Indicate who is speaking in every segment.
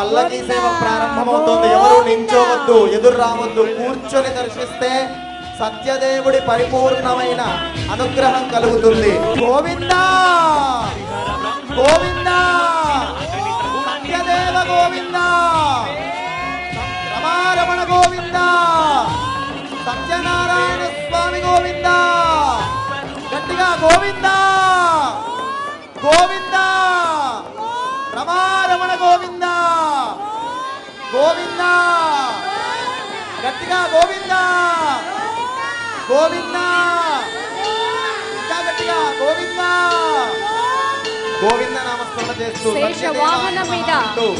Speaker 1: పల్లకి సేవ ప్రారంభమవుతుంది. ఎవరు నించోవద్దు, ఎదురు రావద్దు, కూర్చొని దర్శిస్తే సత్యదేవుడి పరిపూర్ణమైన అనుగ్రహం కలుగుతుంది. గోవిందా గోవిందా సత్యదేవ గోవిందా, రమారమణ గోవిందా, సత్యనారాయణ స్వామి గోవిందా, గట్టిగా గోవిందా గోవిందా, రమారమణ గోవిందా గోవిందా, గట్టిగా గోవిందా గోవిందా, ఇంకా గట్టిగా గోవిందా. గోవింద నామస్మరణ చేస్తూ
Speaker 2: శేష వాహనం మీద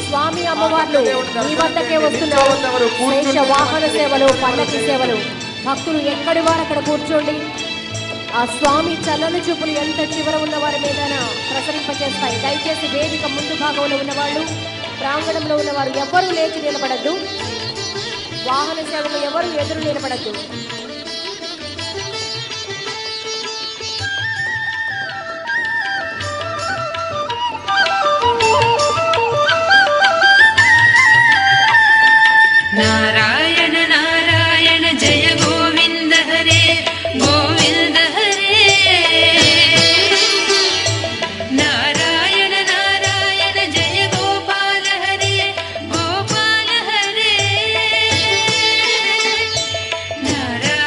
Speaker 2: స్వామి అమ్మవార్లు ఈ వద్దకే వస్తున్నారు. శేష వాహన సేవలు, పల్లకి సేవలు. భక్తులు ఎక్కడి వారు అక్కడ కూర్చోండి. ఆ స్వామి చల్లని చూపులు ఎంత చివర ఉన్న వారి మీద ప్రసరింపజేస్తాయి. దయచేసి వేదిక ముందు భాగంలో ఉన్నవాళ్ళు, ప్రాంగణంలో ఉన్నవారు ఎవరు లేచి నిలబడద్దు. వాహన సేవలు ఎవరు ఎదురు నిలబడద్దు.
Speaker 3: नारायण नारायण जय गोविंद हरे गोविंद हरे, नारायण नारायण जय गोपाल हरे गोपाल हरे, नारायण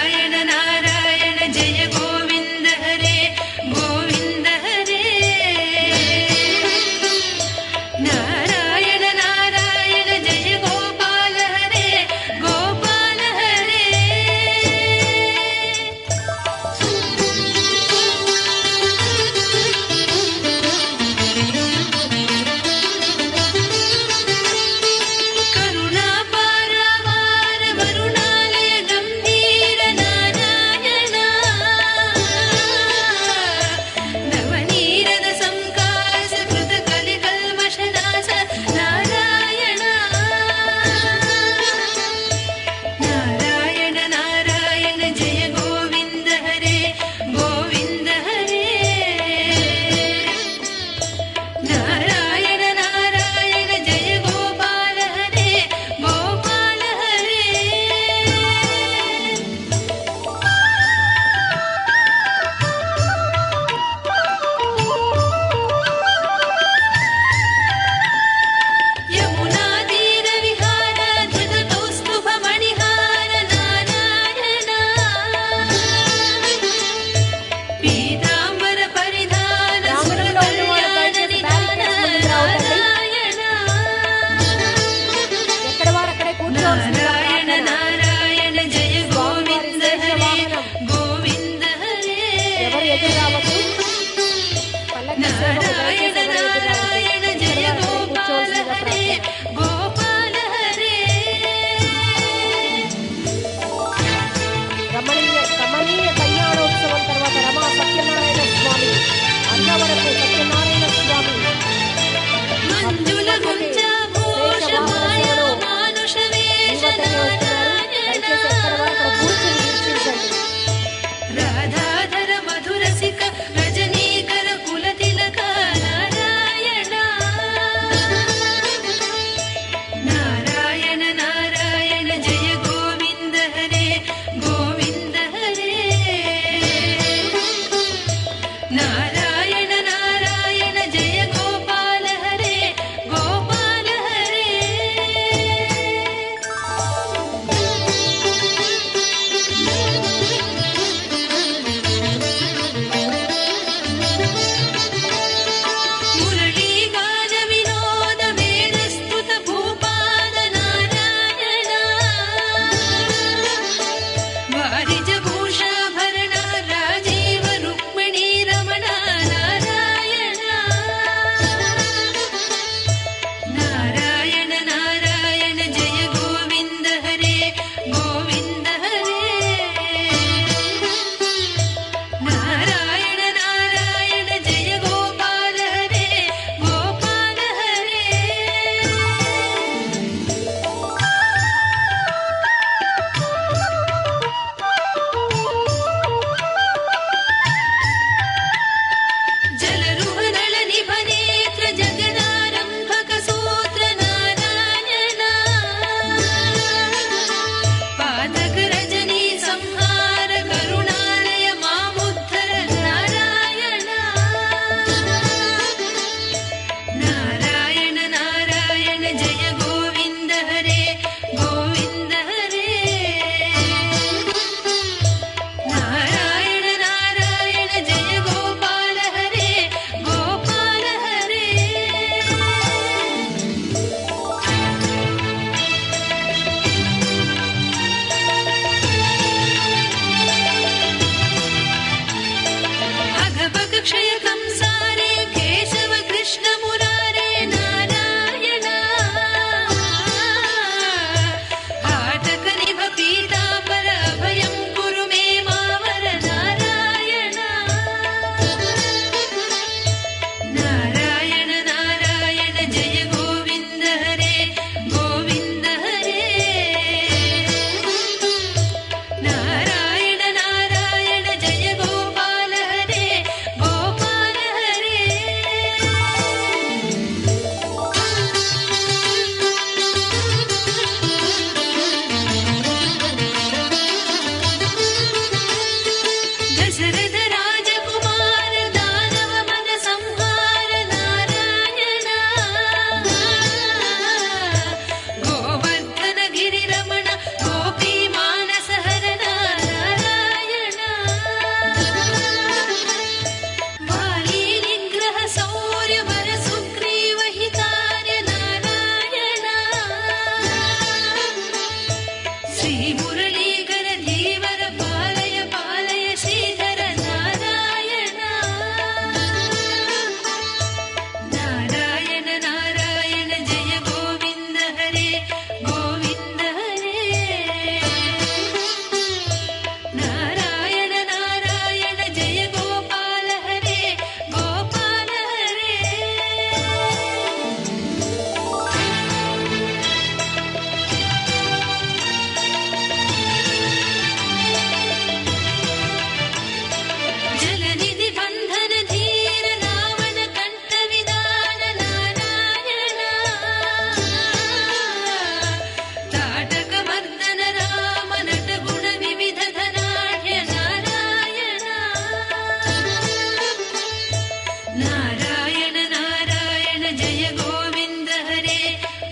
Speaker 3: నారాయణ నారాయణ జయ గోవింద హరే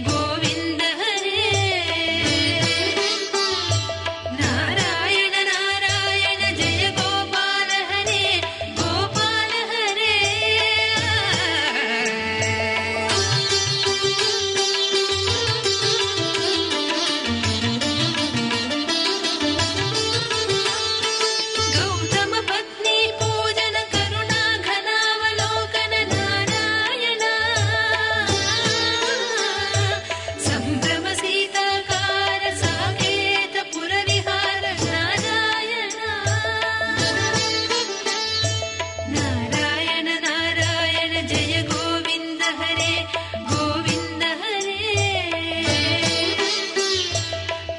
Speaker 3: గోవింద హరే నారాయణ నారాయణ జయ గోపాల హరే గోపాల హరే గౌతమ పత్ని పూజన కరుణా ఘనావలోకన నారాయణ సంభ్రమ సీతాకార సాకేత పుర విహార నారాయణ నారాయణ నారాయణ జయ గోవింద హరే గోవింద హరే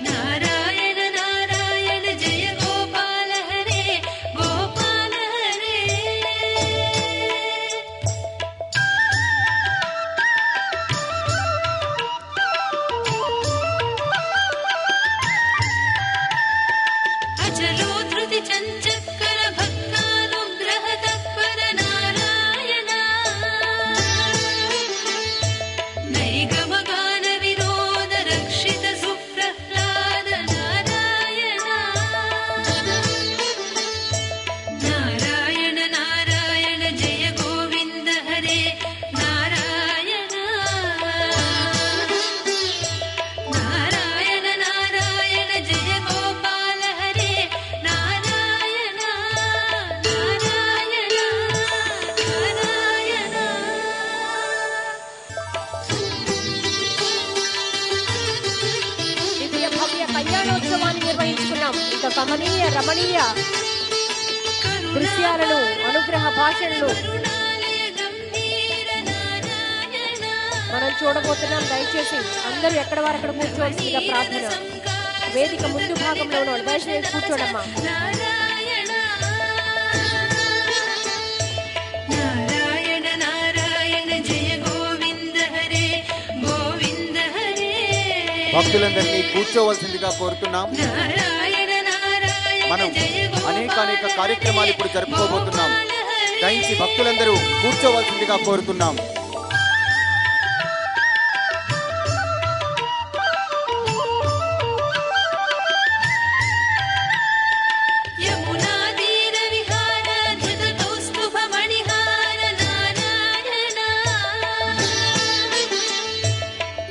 Speaker 3: నారాయణ నారాయణ జయ గోపాల హరే గోపాల హరే అచలో ధృతి చంచక్కర భక్తానుగ్రహ తత్పర నారాయణ నైగమగాన వినోద రక్షిత సుప్రహ్లాద నారాయణ నారాయణ నారాయణ జయ గోవింద హరే నారాయణ నారాయణ నారాయణ జయ గోపాల హరే నారాయణ నారాయణ నారాయణ
Speaker 2: దివ్య భవ్య కళ్యాణోత్సవాన్ని నిర్వహించుకున్నాం. ఇక కమనీయ రమణీయ దృశ్యాలను అనుగ్రహ భాషలను
Speaker 3: కరుణాలయ గంభీర నారాయణ
Speaker 2: మనం చూడబోతున్నాం. దయచేసి అందరూ ఎక్కడ వారు అక్కడ కూర్చోవలసిందిగా ప్రార్థన. వేదిక ముందు భాగంలో ఉన్న దయచేసి కూర్చోడమ్మా.
Speaker 3: నారాయణ నారాయణ నారాయణ జయ గోవింద హరే గోవింద హరే
Speaker 1: భక్తులందరినీ కూర్చోవలసిందిగా కోరుతున్నాం.
Speaker 3: నారాయణ నారాయణ
Speaker 1: మనం
Speaker 3: జయ
Speaker 1: అనేక కార్యక్రమాలు ఇప్పుడు జరుపుకోబోతున్నాం. దయచి భక్తులందరూ కూర్చోవలసిందిగా కోరుతున్నాం.
Speaker 3: యమునా తీర విహార ధృత కౌస్తుభ మణిహార నారాయణ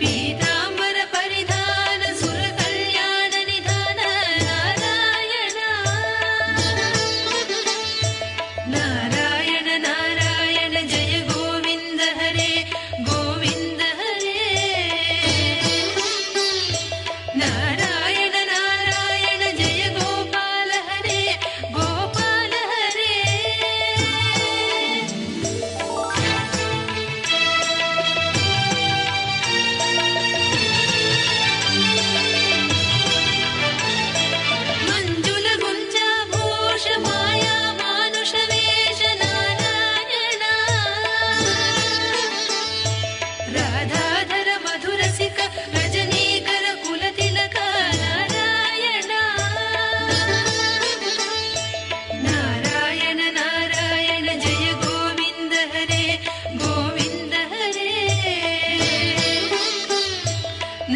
Speaker 3: పీతాంబర పరిధాన సుర కళ్యాణ నిధాన నారాయణ నారాయణ నారాయణ జయ గోవింద హరే గోవింద హరే నారాయణ నారాయణ జయ గోపాల హరే గోపాల హరే మంజుల గుంజాభూష మాయా మానుష వేష నారాయణ రాధాధర మధురసిక రజనీకర కులతిలక నారాయణ నారాయణ నారాయణ జయ గోవింద హరే గోవింద హరే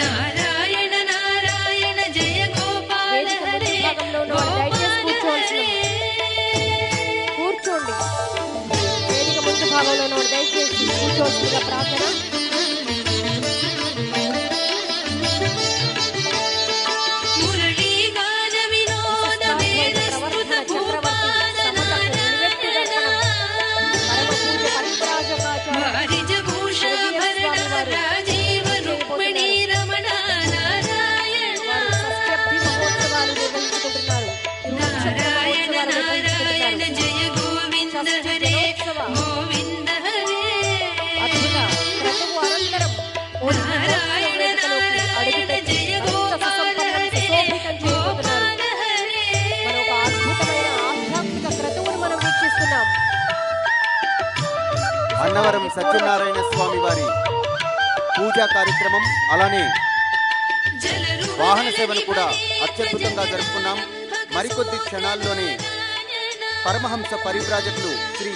Speaker 3: నారాయణ నారాయణ జయ గోపాల
Speaker 2: వేదిక
Speaker 3: హరే
Speaker 2: ముందు భాగంలో ఉన్న వారు దయచేసి కూర్చోండి. వేదిక ముందు భాగంలో ఉన్న వారు దయచేసి కూర్చోవలసిందిగా ప్రార్థన.
Speaker 3: మురళీ గాన వినోద వేద స్మృత భూపాల నారాయణ
Speaker 2: పరమ పూజ పరిత్రాజకాచార్య
Speaker 3: వారిజ భూషాభరణ రాజీవ రుక్మిణీ రమణ నారాయణ
Speaker 2: వారు షష్ఠి మహోత్సవాలు నిర్వహించుకుంటున్నారు.
Speaker 3: నారాయణ నారాయణ జయ గోవింద హరే గోవింద హరే
Speaker 2: అద్భుత క్రతువు అనంతరం ఓ
Speaker 3: నారాయణ నారాయణ
Speaker 2: అడుగుపెట్టి
Speaker 3: జయ
Speaker 2: భక్త
Speaker 3: గోపాల
Speaker 2: సుసంపన్నం
Speaker 3: హరే
Speaker 2: సుశోభితం చేయబోతున్నారు.
Speaker 3: గోపాల హరే
Speaker 2: మరొక అద్భుతమైన ఆధ్యాత్మిక క్రతువును మనం వీక్షిస్తున్నాం.
Speaker 1: అన్నవరం సత్యనారాయణ స్వామి వారి పూజా కార్యక్రమం అలానే వాహన సేవను కూడా అత్యద్భుతంగా జరుపుకున్నాం. మరికొద్ది క్షణాల్లోనే పరమహంస పరివ్రాజకులు శ్రీ